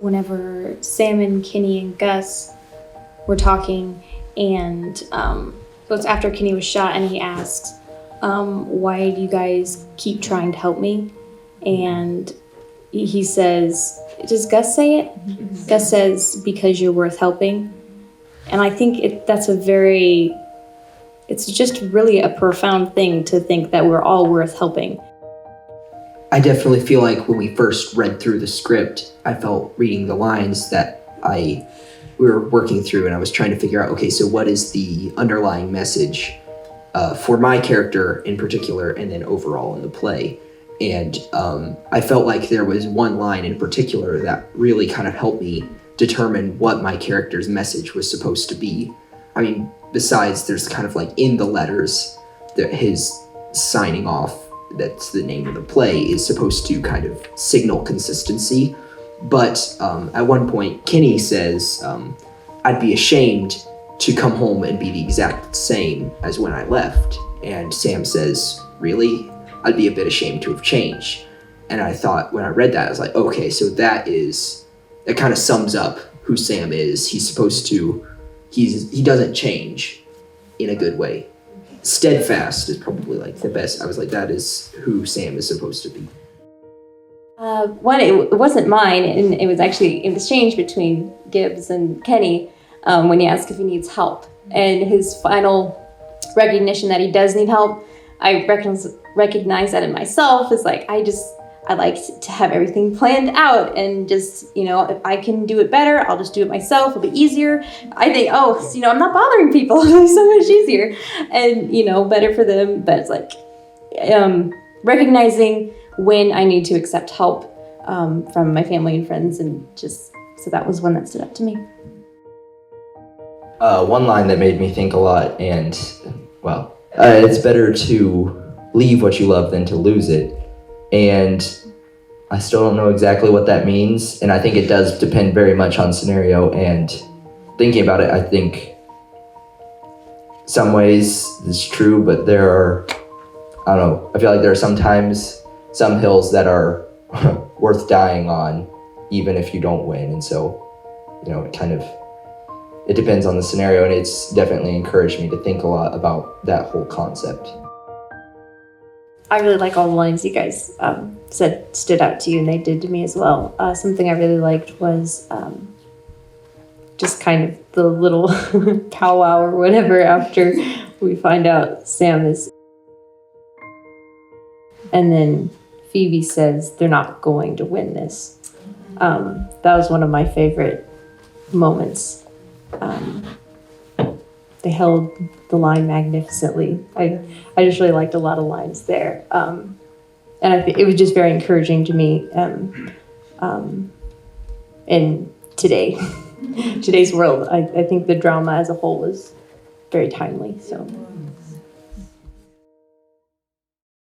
whenever Sam and Kenny and Gus were talking, and so it's after Kenny was shot, and he asks, why do you guys keep trying to help me? And he says, does Gus say it? Mm-hmm. Gus says, because you're worth helping. And I think it's just really a profound thing to think that we're all worth helping. I definitely feel like when we first read through the script, I felt reading the lines that we were working through, and I was trying to figure out, okay, so what is the underlying message for my character in particular, and then overall in the play. And I felt like there was one line in particular that really kind of helped me determine what my character's message was supposed to be. I mean, besides there's kind of like in the letters that his signing off, that's the name of the play, is supposed to kind of signal consistency. But at one point, Kenny says, I'd be ashamed to come home and be the exact same as when I left. And Sam says, really? I'd be a bit ashamed to have changed. And I thought, when I read that, I was like, okay, so that kind of sums up who Sam is. He's supposed to, he doesn't change in a good way. Steadfast is probably like the best. I was like, that is who Sam is supposed to be. It wasn't mine, and it was actually in exchange between Gibbs and Kenny when he asked if he needs help. And his final recognition that he does need help, I recognize that in myself. Is like, I like to have everything planned out, and just, if I can do it better, I'll just do it myself. It'll be easier. I think, I'm not bothering people. It'll be so much easier and, better for them. But it's like recognizing when I need to accept help from my family and friends, and so that was one that stood up to me. One line that made me think a lot, and it's better to leave what you love than to lose it. And I still don't know exactly what that means, and I think it does depend very much on scenario. And thinking about it, I think some ways it's true, but there are, I feel like there are sometimes some hills that are worth dying on, even if you don't win. And so, it depends on the scenario, and it's definitely encouraged me to think a lot about that whole concept. I really like all the lines you guys said stood out to you, and they did to me as well. Something I really liked was just kind of the little powwow or whatever after we find out Sam is. And then Phoebe says they're not going to win this. That was one of my favorite moments. They held the line magnificently. I just really liked a lot of lines there. And I think it was just very encouraging to me in today's world. I think the drama as a whole was very timely. So.